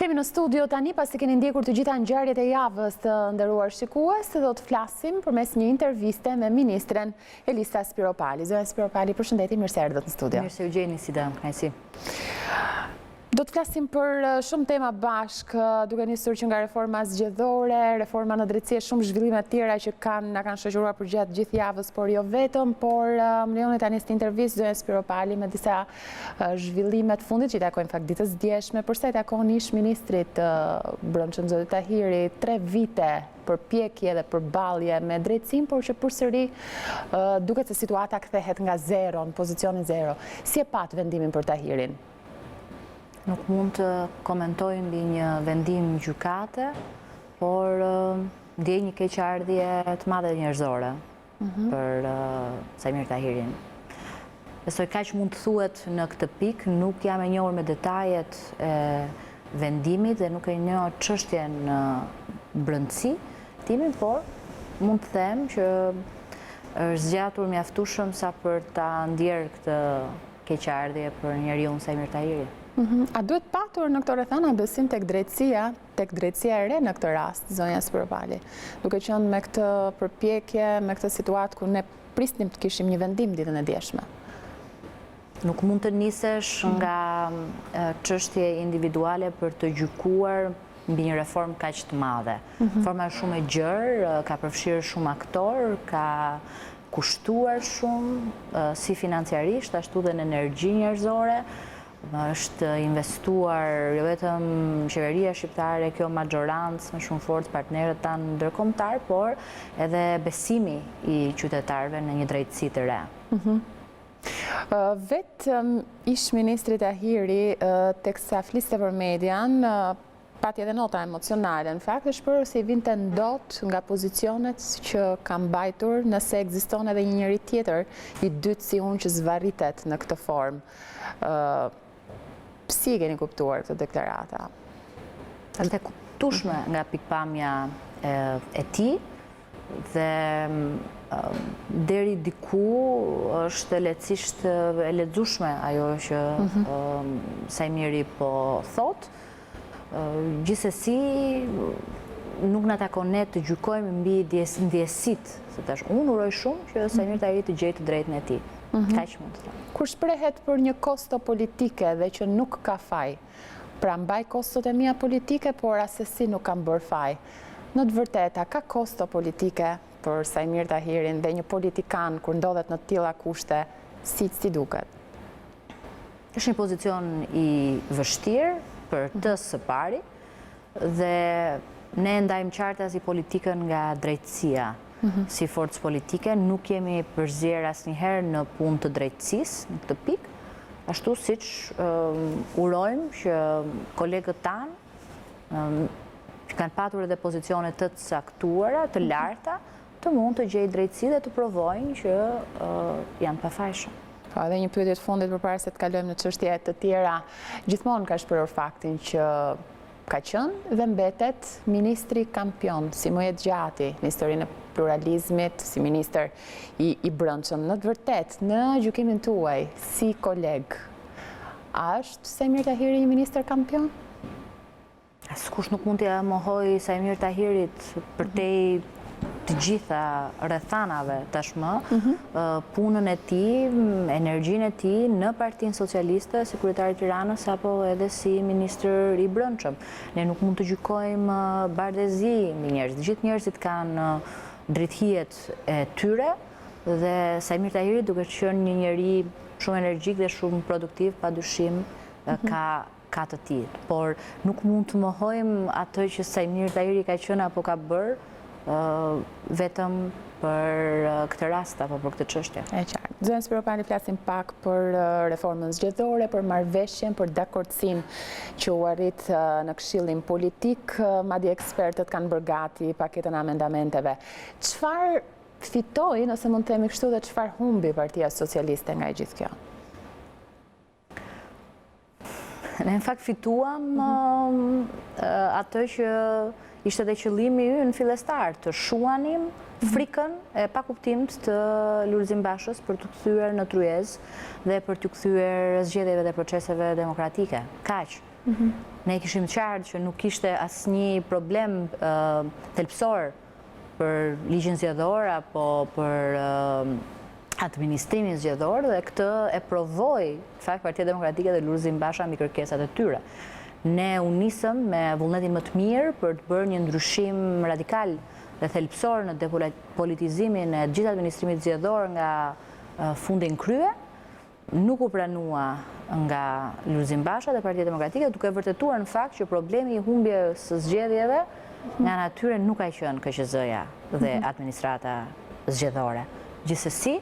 Kthehemi në studio tani pasi keni ndjekur të gjitha ngjarjet e javës të nderuar shikues, do të flasim përmes një interviste me Ministren Elisa Spiropali. Zonja Spiropali, përshëndetje, mirë se erdhët në studio. Mirë se u gjej Nisida, kënaqësi. Do të flasim për shumë tema bashkë, duke nisur që nga reforma zgjedhore, reforma në drejtësi e shumë zhvillime të tjera që na kanë shoqëruar për gjatë gjithë javës, por jo vetëm, por më lejoni tani të intervistë zonja Spiropali me disa zhvillime të fundit që i takojnë fakt ditës djeshme, përsa i takon ish-ministrit Brendshëm zotit Tahiri, 3 vite përpjekje dhe përballje me drejtësinë, por që përsëri duket se situata kthehet nga zero në pozicionin zero. Si e pat vendimin për Tahirin? Nuk mund të komentoj mbi një vendim gjykate, por ndjej një keqardhje të madhe njerëzore për Saimir Tahirin. Besoj kaq mund të thuhet në këtë pikë, nuk jam e njohur me detajet e vendimit dhe nuk e njoh çështjen në brendësi timin, por mund të them që është zgjatur mjaftueshëm sa për ta ndjerë këtë keqardhje për njeriu Saimir Tahiri. A duhet patur në këto rrethana besim tek drejtësia e re në këtë rast, zonja Spiropali, duke qenë me këtë përpjekje, me këtë situatë ku ne prisnim të kishim një vendim ditën e djeshme? Nuk mund të nisesh nga çështje individuale për të gjykuar mbi një reformë kaq të madhe. Forma është shumë e gjerë, ka përfshirë shumë aktor, ka kushtuar shumë si financiarisht, ashtu dhe në energji njerëzore. Është investuar jo vetëm qeveria shqiptare, kjo majorancë me shumë fortë, partnerët tanë ndërkombëtar, por edhe besimi i qytetarëve në një drejtësi të re. Vetëm ish-ministri Tahiri, teksa fliste për median, pati edhe nota emocionale, në fakt është për se i vinte ndot nga pozicionet që kam mbajtur nëse ekziston edhe një njeri tjetër i dytë si unë që zvarritet në këtë formë. Si keni kuptuar këtë deklarata? Është e kuptueshme nga pikpamja e tij dhe deri diku është lehtësisht e lexueshme ajo që Saimiri po thot. Gjithsesi nuk na takon ne të gjykojmë mbi ndjesitë, se tash unë uroj shumë që Saimir Tahiri të gjejë të drejtën e tij. Kaq mund të them. Kur shprehet për një kosto politike dhe që nuk ka faj, pra mbaj kostot e mia politike, por asesi nuk kam bërë faj. Në të vërteta, ka kosto politike për Saimir Tahirin dhe një politikan kur ndodhet në të tilla kushte, si duket? Është një pozicion i vështirë për të së pari dhe ne ndajmë qartë si politikën nga drejtësia. Si forcë politike, nuk jemi përzierë asnjëherë në punë të drejtësisë në këtë pikë, ashtu siç urojmë që kolegët tanë që kanë patur edhe pozicione të caktuara, të larta, të mund të gjejë drejtësi dhe të provojnë që janë pafajshëm. Po, edhe një pyetje të fundit përpara se të kalojmë në çështje të tjera, gjithmonë ka shprehur faktin që ka qenë dhe mbetet ministri kampion, si më jetë gjati në historinë e pluralizmit, si minister i Brendshëm. Në të vërtet, në gjykimin tuaj, si koleg, a është Saimir Tahiri një minister kampion? Askush nuk mund t'ia mohoj Saimir Tahirit përtej të gjitha rrethanave tashmë, punën e tij, energjinë e tij në Partinë Socialiste, si kryetari i Tiranës apo edhe si ministër i Brendshëm. Ne nuk mund të gjykojmë bardezi mbi njerëz. Të gjithë njerëzit kanë drejtëhijet e tyre dhe Saimir Tahiri, duke qenë një njeri shumë energjik dhe shumë produktiv, padyshim ka të tillë. Por nuk mund të mohojmë atë që Saimir Tahiri ka qenë apo ka bërë vetëm për këtë rast apo për këtë çështje. E qartë. Zonja Spiropali, flasim pak për reformën zgjedhore, për marrëveshjen, për dakordsinë që u arrit në Këshillin Politik, madje ekspertët kanë bërë gati paketën e amendamenteve. Çfarë fitoi, nëse mund të themi kështu, dhe çfarë humbi Partia Socialiste nga gjithë kjo? Ne në fakt fituam atë që ishte dhe qëllimi ynë fillestar, të shuanim frikën e pakuptimit të Lulzim Bashës për të kthyer në tryezë dhe për të kthyer zgjedhjeve dhe proceseve demokratike. Kaq. Ne kishim qartë që nuk ishte asnjë problem thelbësor për ligjin zgjedhor apo për administrimin zgjedhor dhe këtë e provoi fakt Partia Demokratike dhe Lulzim Basha mbi kërkesat e tyre. Ne u nisëm me vullnetin më të mirë për të bërë një ndryshim radikal dhe thelbësor në depolitizimin e gjithë administrimit zgjedhor nga fundi në krye. Nuk u pranua nga Lulzim Basha dhe Partia Demokratike, duke vërtetuar në fakt që problemi i humbjes së zgjedhjeve nga natyre nuk ka qenë KQZ-ja dhe administrata zgjedhore. Gjithsesi,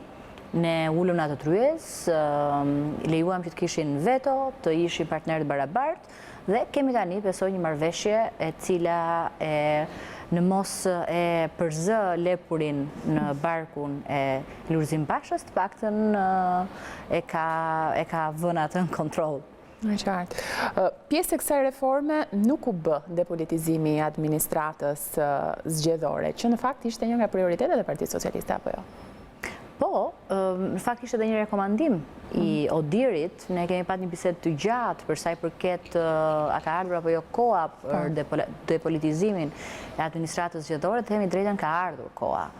ne ulëm në atë tryezë, lejuam që të kishin veto, të ishin partnerët barabartë dhe kemi tani besoj një marrëveshje e cila në mos e përzë lepurin në barkun e Lulzim Bashës, të paktën e ka vënë atë në kontroll. Në qartë. Pjesë e kësaj reforme nuk u bë depolitizimi i administratës zgjedhore, që në fakt ishte një nga prioritetet e Partisë Socialiste apo jo? Po, në fakt ishte edhe një rekomandim i Odirit, ne kemi pat një bisedë të gjatë për sa i përket a ka ardhur apo jo koha për depolitizimin e administratës zgjedhore, themi drejtën ka ardhur koha.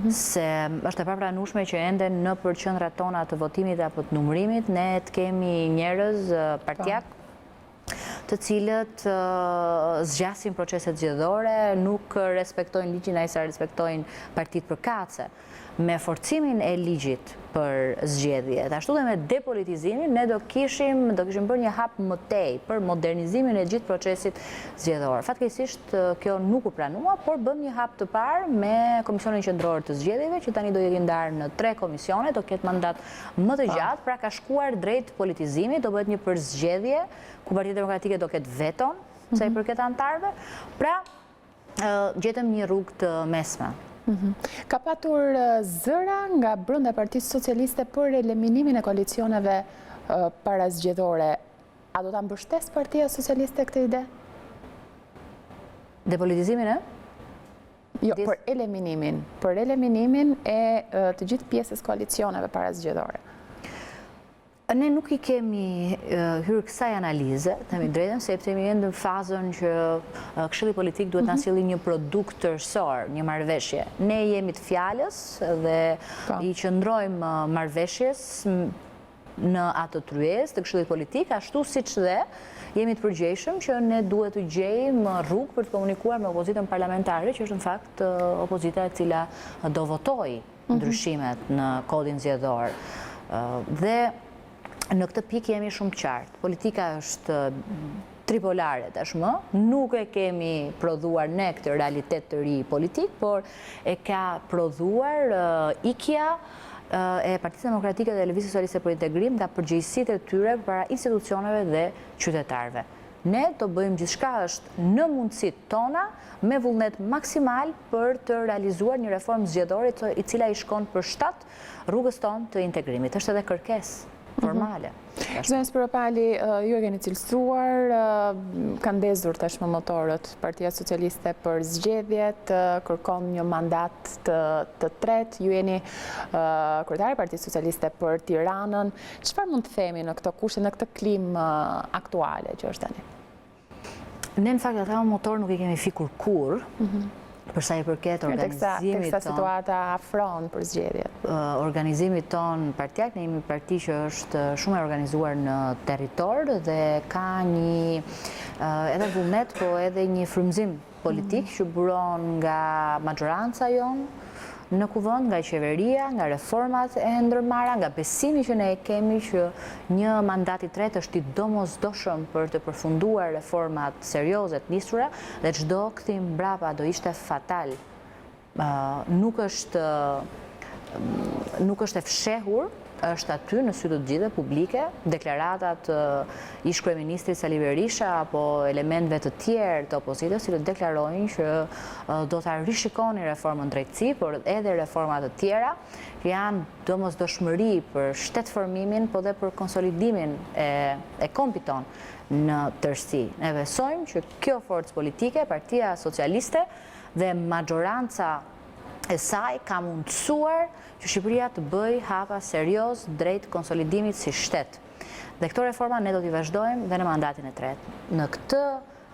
Se është e papranueshme që ende në përqendrat tona të votimit apo të numërimit ne të kemi njerëz partijak të cilët zgjasin proceset zgjedhore, nuk respektojnë ligjin ai sa respektojnë partitë përkatëse. Me forcimin e ligjit për zgjedhje, ashtu dhe me depolitizimin, ne do kishim bërë një hap më tej për modernizimin e gjithë procesit zgjedhor. Fatkeqësisht kjo nuk u pranua, por bëm një hap të parë me Komisionin Qendror të Zgjedhjeve, që tani do jetë ndarë në 3 komisione, do ketë mandat më të gjatë, pra ka shkuar drejt politizimit, do bëhet një përzgjedhje ku Partia Demokratike do ketë veton, sa i përket antarëve, pra gjetëm një rrugë të mesme. Ka patur zëra nga brenda Partisë Socialiste për eliminimin e koalicioneve parazgjedhore. A do ta mbështes Partia Socialiste këtë ide? Depolitizimin, Jo, për eliminimin e të gjithë pjesës koalicioneve parazgjedhore. Ne nuk i kemi hyrë kësaj analize, themi drejtën, sepse jemi ende në fazën që Këshilli Politik duhet na sjellë një produkt tërësor, një marrëveshje. Ne jemi të fjalës dhe i qëndrojmë marrëveshjes në atë tryezë të Këshillit Politik, ashtu siç dhe jemi të përgjegjshëm që ne duhet të gjejmë rrugë për të komunikuar me opozitën parlamentare, që është në fakt opozita e cila do votojë ndryshimet në kodin zgjedhor. Dhe në këtë pikë jemi shumë qartë. Politika është tripolare tashmë, nuk e kemi prodhuar ne këtë realitet të ri politik, por e ka prodhuar ikja e Partisë Demokratike dhe Lëvizjes Socialiste për Integrim nga përgjegjësitë e tyre para institucioneve dhe qytetarëve. Ne do bëjmë gjithçka është në mundësitë tona me vullnet maksimal për të realizuar një reformë zgjedhore i cila i shkon për shtat rrugës tonë të integrimit. Është edhe kërkesë formale. Elisa Spiropali, ju e keni cilësuar, kanë ndezur tashmë motorët Partia Socialiste për zgjedhjet, kërkon një mandat të tretë, ju jeni kryetari Partisë Socialiste për Tiranën. Çfarë mund të themi në këto kushte, në këtë klimë aktuale që është tani? Ne në fakt ata motor nuk i kemi fikur kurrë. Përsa i përket organizimit teksa situata afron për zgjedhjet. Organizimit ton partijak, ne jemi parti që është shumë e organizuar në territor dhe ka një edhe vullnet, po edhe një frymëzim politik që buron nga majoranca jonë në kuvend, nga qeveria, nga reformat e ndërmarra, nga besimi që ne kemi që një mandat i tretë është i domosdoshëm për të përfunduar reformat serioze të nisura dhe çdo kthim mbrapa do ishte fatal. Nuk është e fshehur, është aty në sy të gjithë publike, deklaratat ish-kryeministrit Sali Berisha apo elementëve të tjerë të opozitës që deklarojnë që do ta rishikoni reformën drejtësi, por edhe reformat të tjera janë domosdoshmëri për shtetformimin, po dhe për konsolidimin e kompiton në tërësi. Ne besojmë që kjo forcë politike, Partia Socialiste dhe majoranca e saj ka mundësuar që Shqipëria të bëj hapa serios drejt konsolidimit si shtet. Dhe këto reforma ne do t'i vazhdojmë dhe në mandatin e tretë. Në këtë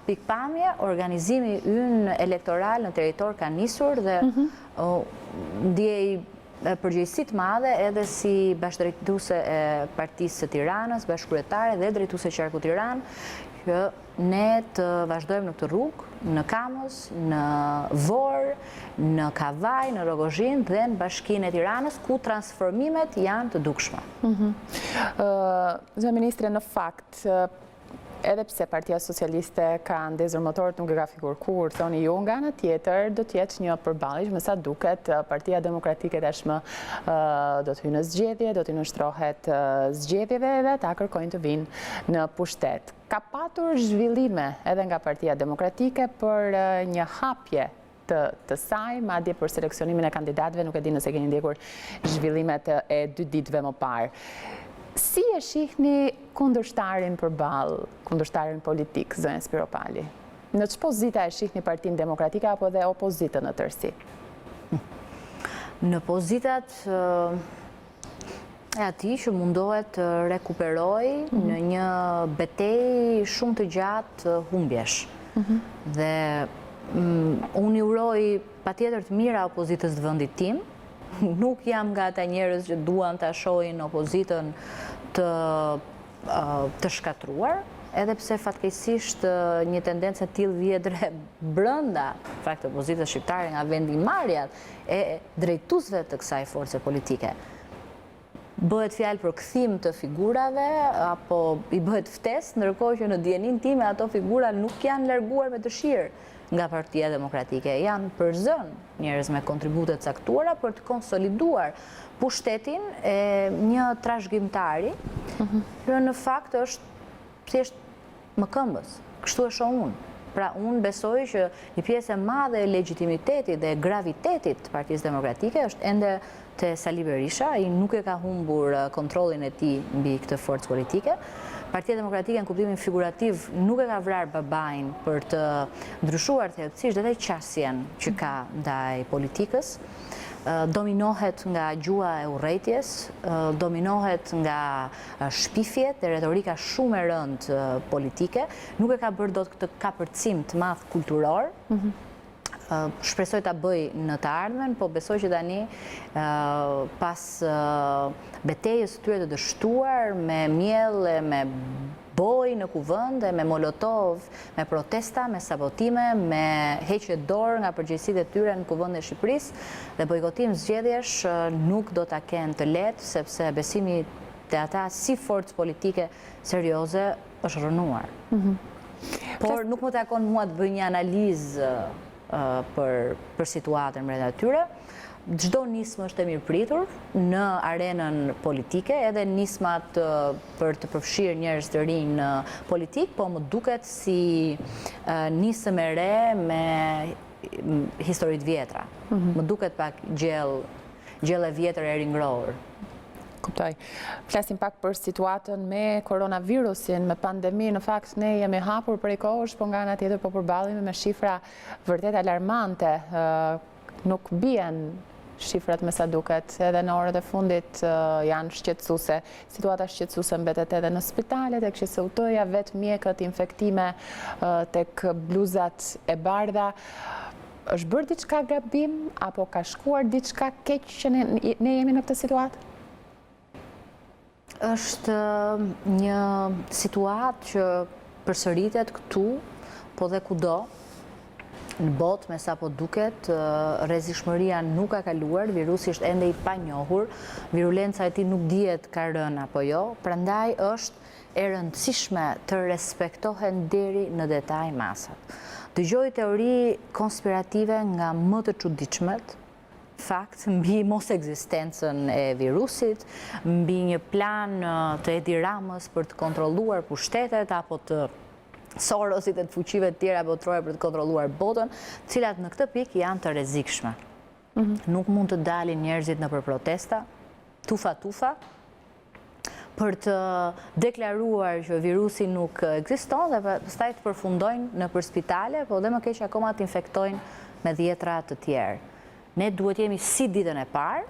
pikpamje, organizimi ynë elektoral në territor ka nisur dhe ndjej përgjegjësi të madhe edhe si bashkëdrejtuese e Partisë së Tiranës, bashkëkryetare dhe drejtuese qarku Tiranë, që ne të vazhdojmë në këtë rrugë, në Kamës, në Vorë, në Kavaj, në Rogozhin dhe në Bashkinë e Tiranës, ku transformimet janë të dukshme. Zë Ministre, në fakt, edhe pse Partia Socialiste ka ndezur motorët, nuk e ka figur kur, thoni ju, nga ana tjetër do t'jetë një përballje, me sa duket Partia Demokratike tashmë do të hyjë në zgjedhje, do të nështrohet zgjedhjeve dhe ata kërkojnë të vinë në pushtet. Ka patur zhvillime edhe nga Partia Demokratike për një hapje të saj, madje për seleksionimin e kandidatëve, nuk e di nëse keni ndjekur zhvillimet e 2 ditëve më parë. Si e shihni kundërshtarin përballë, kundërshtarin politik, zënë Spiropali? Në ç'është pozita e shihni Partinë Demokratike apo dhe opozitën në tërësi? Në pozitat e atij që mundohet të rekuperojë në një betejë shumë të gjatë humbjesh. Dhe unë i uroj patjetër të mira opozitës të vendit tim. Nuk jam nga ata njerëz që duan ta shohin opozitën të shkatruar, edhe pse fatkeqësisht një tendencë e tillë vjedhre brenda fakt opozitës shqiptare nga vendimarrjat e drejtuesve të kësaj force politike. Bëhet fjalë për kthim të figurave apo i bëhet ftesë, ndërkohë që në dijenin time ato figura nuk janë larguar me dëshirë nga Partia Demokratike, janë përzënë njerëz me kontribute të caktuara për të konsoliduar pushtetin e një trashëgimtari, që në fakt është thjesht mëkëmbës. Kështu e shoh unë. Pra unë besoj që një pjesë e madhe e legitimitetit dhe gravitetit të Partisë Demokratike është ende te Sali Berisha, ai nuk e ka humbur kontrollin e tij mbi këtë forcë politike. Partia Demokratike në kuptimin figurativ nuk e ka vrarë babain për të ndryshuar thellësisht edhe qasjen që ka ndaj politikës. Dominohet nga gjua e urrëties, dominohet nga shpifjet dhe retorika shumë e rëndë politike, nuk e ka bërë dot këtë kapërcim të madh kulturor. Shpresoj ta bëj në të ardhmen, po besoj që tani pas betejës së tyre të dështuar me miell e me boj në kuvend, me molotov, me protesta, me sabotime, me heqje dorë nga përgjegjësitë e tyre në kuvendin e Shqipërisë dhe bojkotim zgjedhjesh nuk do ta kenë të lehtë, sepse besimi te ata si forcë politike serioze është rënuar. Por nuk më takon mua të bëj një analizë për situatën brenda tyre. Çdo nismë është e mirëpritur në arenën politike, edhe nismat për të përfshirë njerëz të rinj në politik, po më duket si nisëm e re me histori të vjetra. Më duket pak gjell e vjetër e ringrorë. Kuptoj. Flasim pak për situatën me koronavirusin, me pandemi. Në fakt, ne jemi hapur prej kohësh, po nga ana tjetër po përballemi me shifra vërtet alarmante. Nuk bien shifrat me sa duket, edhe në orët e fundit janë shqetësuese. Situata shqetësuese mbetet edhe në spitale, tek QSUT-ja, vetë mjekët, infektime, tek bluzat e bardha. Është bërë diçka gabim, apo ka shkuar diçka keq që ne jemi në këtë situatë? Është një situatë që përsëritet këtu, po dhe kudo. Në botë, me sa po duket, rrezikshmëria nuk ka kaluar, virusi është ende i panjohur, virulenca e tij nuk dihet ka rënë apo jo, prandaj është e rëndësishme të respektohen deri në detaj masat. Dëgjoj teori konspirative nga më të çuditshmet, fakt mbi mos ekzistencën e virusit, mbi një plan të Edi Ramës për të kontrolluar pushtetet apo të Sorosit e të fuqive të tjera botërore për të kontrolluar botën, cilat në këtë pikë janë të rrezikshme. Nuk mund të dalin njerëzit nëpër protesta, tufa, për të deklaruar që virusi nuk ekziston dhe pastaj të përfundojnë nëpër spitale, po dhe më keq akoma të infektojnë me dhjetra të tjerë. Ne duhet jemi si ditën e parë,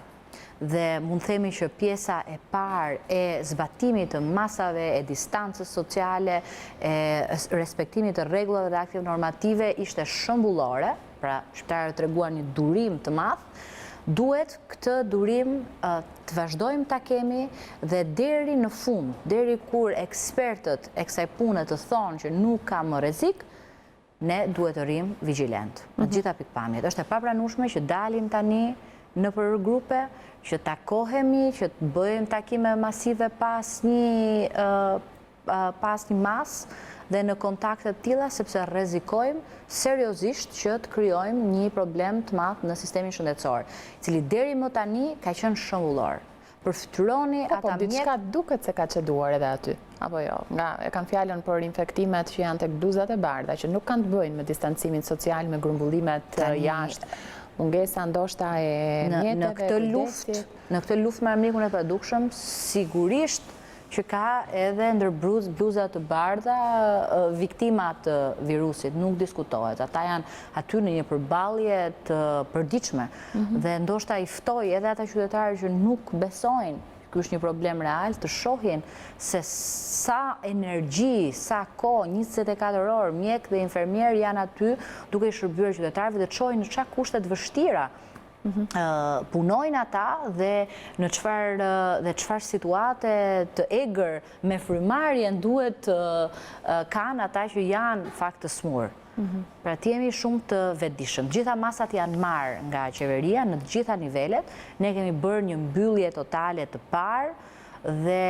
dhe mund themi që pjesa e parë e zbatimit të masave, e distancës sociale, e respektimit të rregullave dhe akteve normative ishte shembullore, pra shqiptarët treguan një durim të madh, duhet këtë durim të vazhdojmë ta kemi dhe deri në fund, deri kur ekspertët e kësaj pune të thonë që nuk ka më rrezik, ne duhet të rrim vigjilent në gjitha pikpamjet. Është e papranueshme që dalim tani në për grupe, që takohemi, që të bëjmë takime masive pas një mas dhe në kontakte të tilla, sepse rrezikojmë seriozisht që të krijojmë një problem të madh në sistemin shëndetësor, i cili deri më tani ka qenë shembullor. Përfytyroni ata mjek. Diçka duket se ka çeduar edhe aty. Apo jo, e kanë fjalën për infektimet që janë tek bluzat e bardha, që nuk kanë të bëjnë me distancimin social, me grumbullimet jashtë. Mungesa ndoshta e mjeteve. Në këtë luftë me armikun e padukshëm, sigurisht që ka edhe ndër bluzat të bardha viktimat të virusit, nuk diskutohet. Ata janë aty në një përballje të përditshme dhe ndoshta i ftoj edhe ata qytetarë që nuk besojnë ky është një problem real, të shohin se sa energji, sa kohë, 24 orë, mjek dhe infermier janë aty duke i shërbyer qytetarëve dhe të shohin në çfarë kushte të vështira punojnë ata dhe në çfarë situate të egër me frymarrjen duhet kanë ata që janë fakt të smur. Pra ti jemi shumë të vetëdijshëm. Gjitha masat janë marrë nga qeveria në të gjitha nivelet. Ne kemi bërë një mbyllje totale të parë dhe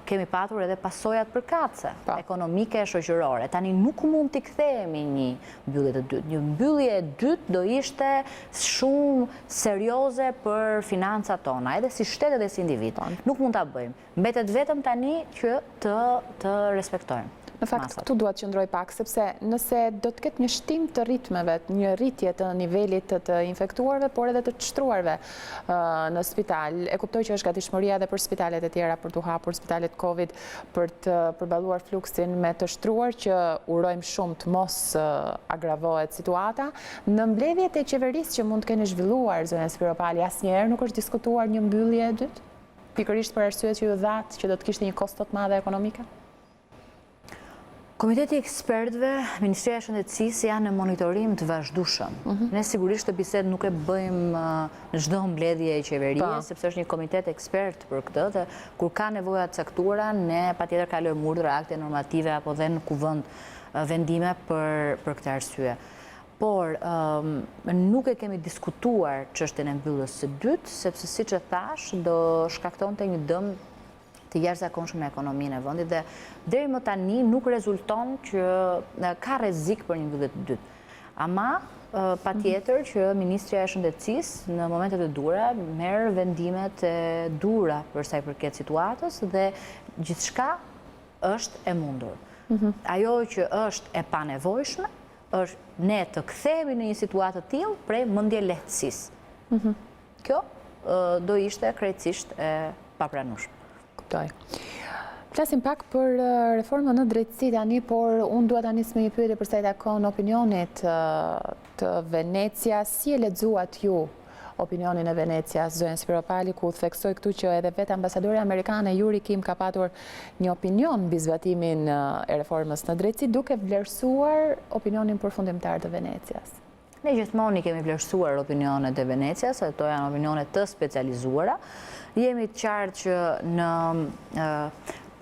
kemi patur edhe pasojat përkatëse ekonomike e shoqërore. Tani nuk mund t'i kthehemi një mbyllje të dytë. Një mbyllje e dytë do ishte shumë serioze për financat tona, edhe si shtet edhe si individ. Nuk mund ta bëjmë. Mbetet vetëm tani që të respektojmë. Në fakt, këtu duhet të qëndroj pak, sepse nëse do të ketë një shtim të ritmeve, një rritje të nivelit të infektuarve, por edhe të shtruarve në spital, e kuptoj që është gatishmëria edhe për spitalet e tjera, për të hapur spitalet Covid, për të përballuar fluksin me të shtruar, që urojmë shumë të mos agravohet situata. Në mbledhjet e qeverisë që mund të keni zhvilluar, zonja Spiropali, asnjëherë nuk është diskutuar një mbyllje e dytë? Pikërisht për arsyet që ju thatë, që do të kishte një kosto të madhe ekonomike? Komiteti i ekspertëve, Ministrja e Shëndetësisë janë në monitorim të vazhdueshëm. Ne sigurisht të bisedë nuk e bëjmë në çdo mbledhje e qeverisë, sepse është një komitet ekspert për këtë dhe kur ka nevoja të caktuara, ne patjetër kalojmë urdhra, akte normative apo dhe në kuvend vendime për këtë arsye. Por nuk e kemi diskutuar çështjen e mbylljes së dytë, sepse siç e thash, do shkaktonte një dëm të jashtëzakonshëm në ekonominë e vendit dhe deri më tani nuk rezulton që ka rrezik për një mbyllje të dytë. Ama patjetër që Ministrja e Shëndetësisë në momentet e dura merr vendimet e dura për sa i përket situatës dhe gjithçka është e mundur. Ajo që është e panevojshme është ne të kthehemi në një situatë të tillë prej mendje lehtësisë. Kjo do ishte krejtësisht e papranueshme. Flasim pak për reformën në drejtësi tani, por unë dua ta nis me një pyetje për sa i takon opinionit të Venecias. Si e lexuat ju opinionin e Venecias, zonja Spiropali, ku theksoi këtu që edhe vetë ambasadori amerikane Yuri Kim ka patur një opinion mbi zbatimin e reformës në drejtësi, duke vlerësuar opinionin përfundimtar të Venecias? Ne gjithmonë kemi vlerësuar opinionet e Venecias, ato janë opinionet të specializuara. Jemi të qartë që në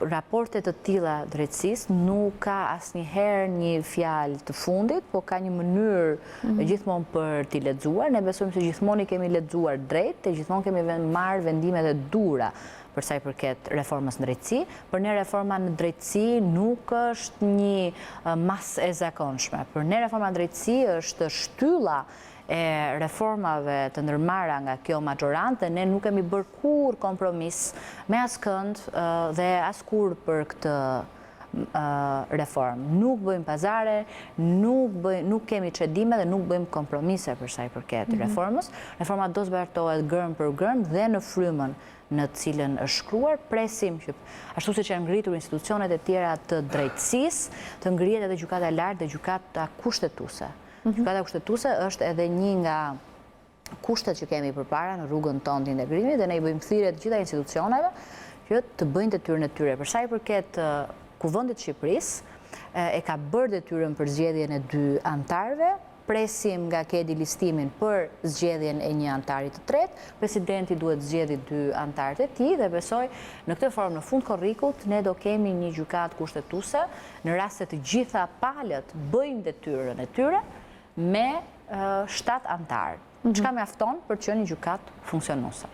raportet të tilla drejtësisë nuk ka asnjëherë një fjalë të fundit, po ka një mënyrë gjithmonë për t'i lexuar. Ne besojmë se gjithmonë i kemi lexuar drejt, e gjithmonë kemi marrë vendimet e dura për sa i përket reformës në drejtësi. Për ne reforma në drejtësi nuk është një masë e zakonshme. Për ne reforma në drejtësi është shtylla e reformave të ndërmarra nga kjo majorantë dhe ne nuk kemi bërë kur kompromis me askënd dhe askur për këtë reformë. Nuk bëjmë pazare, nuk kemi çedime dhe nuk bëjmë kompromise për sa i përket reformës. Reforma do zbartohet gërm për gërm dhe në frymën në cilën është shkruar. Presim që ashtu siç janë ngritur institucionet e tjera të drejtësisë, të ngrihet edhe gjykata e lartë dhe gjykata kushtetuese. Gjykata kushtetuese është edhe një nga kushtet që kemi përpara në rrugën tonë të integrimit dhe ne I bëjmë thirrje të gjitha institucioneve që të bëjnë detyrën e tyre. Për sa I përket Kuvendit të Shqipërisë e ka bërë detyrën për zgjedhjen e 2 antarëve. Presim nga kedi listimin për zgjedhjen e 1 antari të tretë. Presidenti duhet zgjedhë 2 antarët e tij dhe besoj në këtë formë në fund korrikut ne do kemi një gjykatë kushtetuese në rast se të gjitha palët bëjnë detyrën e tyre me 7 antarë. Çka mjafton për të qenë një gjykatë funksionuese.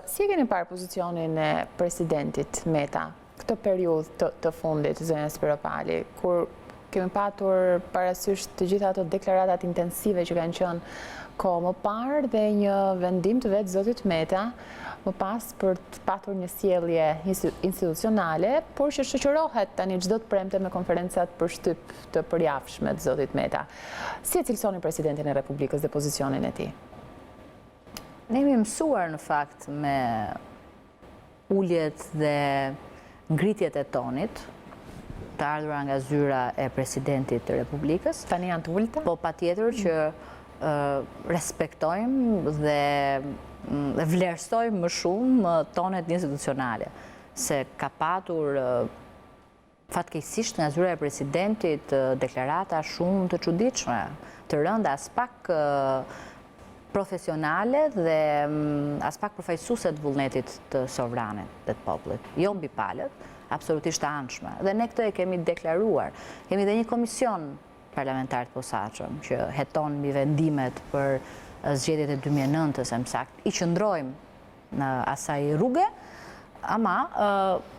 Si e keni parë pozicionin e presidentit Meta këtë periudhë të fundit, zonja Spiropali, kur kemi patur parasysh të gjitha ato deklaratat intensive që kanë qenë kohë më parë dhe një vendim të vetë zotit Meta më pas për të patur një sjellje institucionale, por që shoqërohet tani çdo të premte me konferencat për shtyp të përjavshme të zotit Meta. Si e cilësoni presidentin e Republikës dhe pozicionin e tij? Ne jemi mësuar në fakt me uljet dhe ngritjet e tonit të ardhura nga zyra e presidentit të Republikës. Tani janë të ulta? Po patjetër që respektojmë dhe vlerësojmë më shumë tonet institucionale, se ka patur fatkeqësisht nga zyra e presidentit deklarata shumë të çuditshme, të rënda as pak profesionale dhe as pak përfaqësuese të vullnetit të sovranit dhe të popullit, jo mbi palët, absolutisht të anshme. Dhe ne këtë e kemi deklaruar. Kemi dhe një komision parlamentar të posaçëm që heton mbi vendimet për zgjedhjet e 2009-s, më saktë. I qëndrojmë në asaj rruge, ama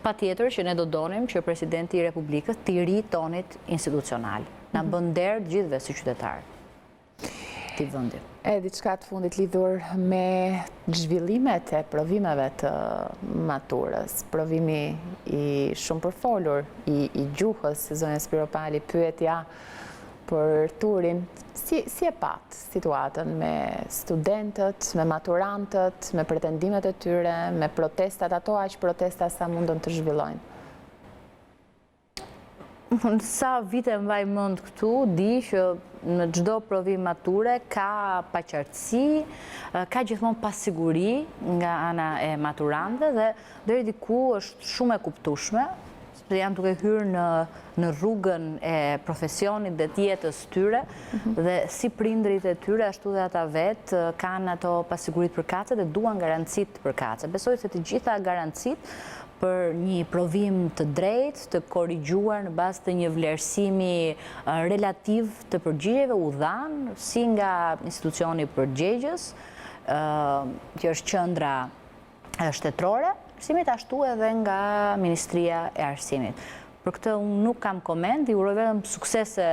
patjetër që ne do donim që presidenti I Republikës të ri tonit institucional. Na bën nder të gjithëve si qytetarë të vendit. E diçka të fundit lidhur me zhvillimet e provimeve të maturës, provimi I shumë përfolur I gjuhës, zonja Spiropali, pyetja për turin, si e pat situatën me studentët, me maturantët, me pretendimet e tyre, me protestat, ato aq protesta sa mundën të zhvillojnë? Sa vite mbaj mend këtu, di që në çdo provim mature ka paqartësi, ka gjithmonë pasiguri nga ana e maturantëve dhe deri diku është shumë e kuptueshme, sepse janë duke hyrë në rrugën e profesionit dhe të jetës tyre dhe si prindrit e tyre ashtu dhe ata vetë kanë ato pasigurit përkatëse dhe duan garancit përkatëse. Besoj se të gjitha garancit për një provim të drejtë, të korrigjuar në bazë të një vlerësimi relativ të përgjigjeve u dhanë, si nga institucioni përgjegjës, që është qendra shtetërore, arsimit ashtu edhe nga Ministrja e Arsimit. Për këtë unë nuk kam koment, I uroj vetëm suksese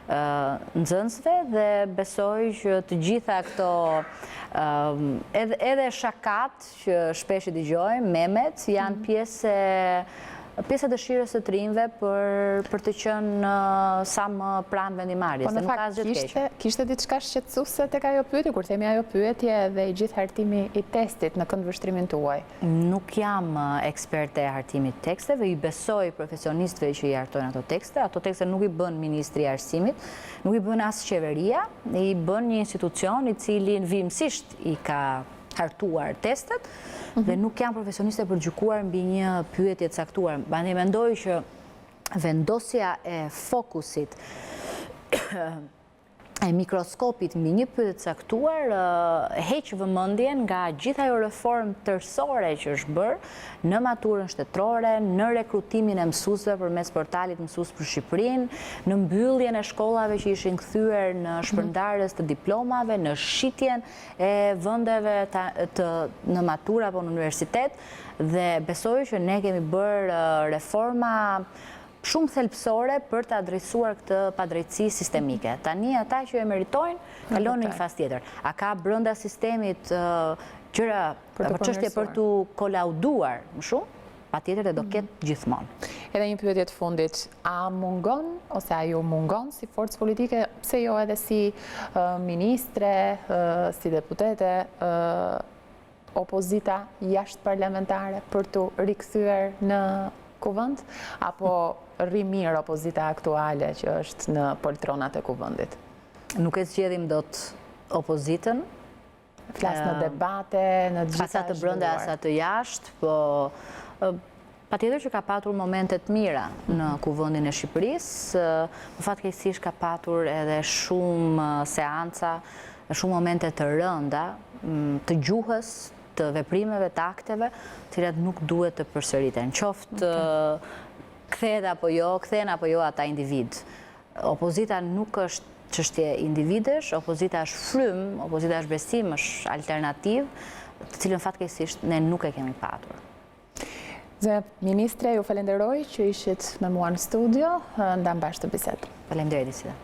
nxënësve dhe besoj që të gjitha këto edhe shakat që shpesh I dëgjojmë, memet, janë pjesë e dëshirës së të rinjve për të qenë sa më pranë vendimarrjes. Po në fakt kishte diçka shqetësuese tek ajo pyetje, kur themi ajo pyetje dhe I gjithë hartimi I testit në këndvështrimin tuaj? Nuk jam eksperte e hartimit teksteve, I besoj profesionistëve që I hartojnë ato tekste nuk I bën Ministri I Arsimit, nuk I bën as qeveria, I bën një institucion I cili vimësisht I ka hartuar testet dhe nuk janë profesioniste përgjykuar mbi një pyetje të caktuar. Prandaj mendoj që vendosja e fokusit e mikroskopit mbi një pyetje të caktuar heq vëmendjen nga gjitha ajo reformë tërësore që është bërë në maturën shtetërore, në rekrutimin e mësuesve përmes portalit Mësues për Shqipërinë, në mbylljen e shkollave që ishin kthyer në shpërndarjes të diplomave, në shitjen e vendeve në maturë apo në universitet dhe besoj që ne kemi bërë reforma shumë thelpsore për të adresuar këtë padrejtësi sistemike. Tani ata që e meritojnë, kalon në një fazë tjetër. A ka brenda sistemit gjëra për çështje për të kolauduar më shumë? Patjetër do ketë gjithmonë. Edhe një pyetje të fundit, a mungon ose a ju mungon si forcë politike, pse jo edhe si ministre, si deputete, opozita jashtë parlamentare për të rikthyer në kuvend, apo rri mirë opozita aktuale që është në poltronat e kuvendit? Nuk e zgjedhim dot opozitën. Flasë në debate, në gjitha Asa të brënda, asa të jashtë, po patjetër që ka patur momentet mira në kuvendin e Shqipërisë, në fatkeqësisht ka patur edhe shumë seanca, shumë momente të rënda, të gjuhës, të veprimeve, të akteve, të cilat nuk duhet të përsëriten. Qoftë kthehen apo jo ata individ. Opozita nuk është çështje individesh, opozita është frym, opozita është besim, është alternativë, të cilën fatkeqësisht ne nuk e kemi patur. Zë Ministre, ju falenderoj që ishit me mua në studio, nda mbash të bisedë. Faleminderit, Nisida.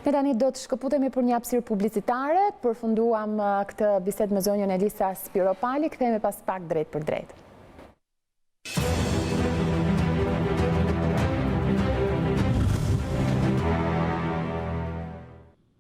Ne tani do të shkëputemi për një hapësirë publicitare, përfunduam këtë bisedë me zonjën Elisa Spiropali, kthehemi pas pak drejt për drejt.